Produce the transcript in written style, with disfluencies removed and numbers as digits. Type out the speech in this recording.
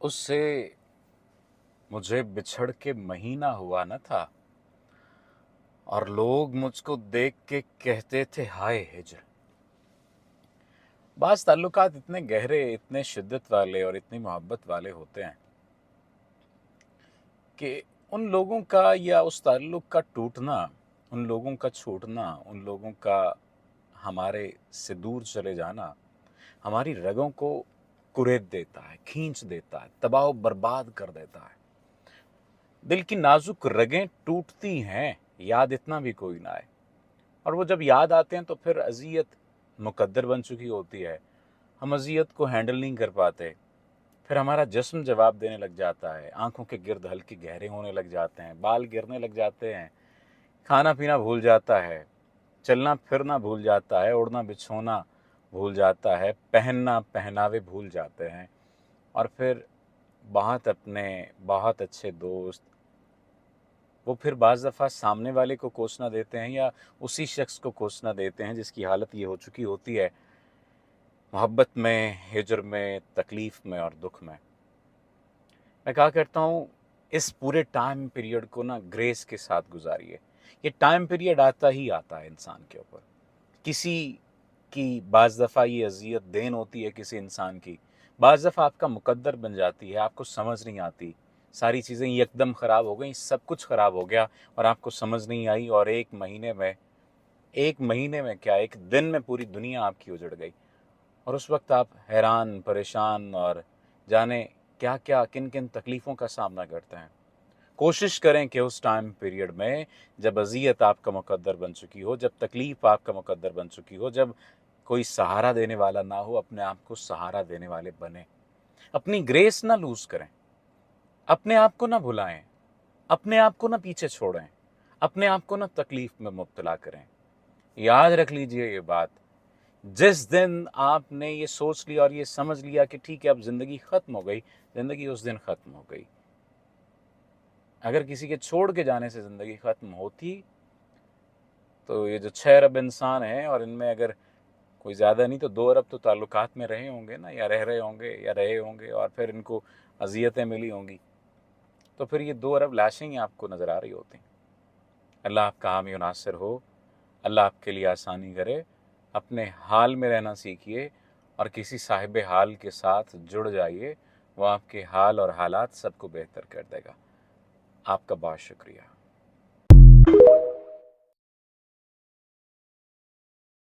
उससे मुझे बिछड़ के महीना हुआ न था, और लोग मुझको देख के कहते थे हाय हिज्र। बाज़ ताल्लुकात इतने गहरे, इतने शिद्दत वाले और इतनी मोहब्बत वाले होते हैं कि उन लोगों का या उस ताल्लुक का टूटना, उन लोगों का छूटना, उन लोगों का हमारे से दूर चले जाना हमारी रगों को कुरेद देता है, खींच देता है, तबाह बर्बाद कर देता है। दिल की नाजुक रगें टूटती हैं, याद इतना भी कोई ना आए, और वो जब याद आते हैं तो फिर अज़ियत मुकद्दर बन चुकी होती है। हम अज़ियत को हैंडल नहीं कर पाते, फिर हमारा जिस्म जवाब देने लग जाता है, आंखों के गिर्द हल्के गहरे होने लग जाते हैं, बाल गिरने लग जाते हैं, खाना पीना भूल जाता है, चलना फिरना भूल जाता है, ओढ़ना बिछोना भूल जाता है, पहनना पहनावे भूल जाते हैं, और फिर बहुत अपने बहुत अच्छे दोस्त वो फिर बाज़ दफ़ा सामने वाले को कोसना देते हैं या उसी शख्स को कोसना देते हैं जिसकी हालत ये हो चुकी होती है मोहब्बत में, हिज्र में, तकलीफ़ में और दुख में। मैं कहा करता हूँ इस पूरे टाइम पीरियड को ना ग्रेस के साथ गुजारिए। ये टाइम पीरियड आता ही आता है इंसान के ऊपर। किसी की बाज़ दफ़ा ये अज़ियत देन होती है किसी इंसान की, बाज़ दफ़ा आपका मुकद्दर बन जाती है, आपको समझ नहीं आती, सारी चीज़ें यकदम ख़राब हो गई, सब कुछ ख़राब हो गया और आपको समझ नहीं आई, और 1 महीने में क्या 1 दिन में पूरी दुनिया आपकी उजड़ गई, और उस वक्त आप हैरान, परेशान और जाने क्या-क्या, किन-किन तकलीफ़ों का सामना करते हैं। कोशिश करें कि उस टाइम पीरियड में जब अज़ियत आपका मुकद्दर बन चुकी हो, जब तकलीफ़ आपका मुकद्दर बन चुकी हो, जब कोई सहारा देने वाला ना हो, अपने आप को सहारा देने वाले बनें। अपनी ग्रेस ना लूज़ करें, अपने आप को ना भुलाएं, अपने आप को ना पीछे छोड़ें, अपने आप को ना तकलीफ़ में मुब्तला करें। याद रख लीजिए ये बात, जिस दिन आपने ये सोच लिया और ये समझ लिया कि ठीक है अब ज़िंदगी ख़त्म हो गई, ज़िंदगी उस दिन ख़त्म हो गई। अगर किसी के छोड़ के जाने से ज़िंदगी ख़त्म होती, तो ये जो 6 अरब इंसान हैं और इनमें अगर कोई ज़्यादा नहीं तो 2 अरब तो ताल्लुकात में रहे होंगे ना, या रह रहे होंगे या रहे होंगे, और फिर इनको अज़ियतें मिली होंगी, तो फिर ये 2 अरब लाशें ही आपको नज़र आ रही होती। अल्लाह आपका हामी व नासिर हो, अल्लाह आपके लिए आसानी करे। अपने हाल में रहना सीखिए और किसी साहिब हाल के साथ जुड़ जाइए, वो आपके हाल और हालात सबको बेहतर कर देगा। आपका बहुत शुक्रिया।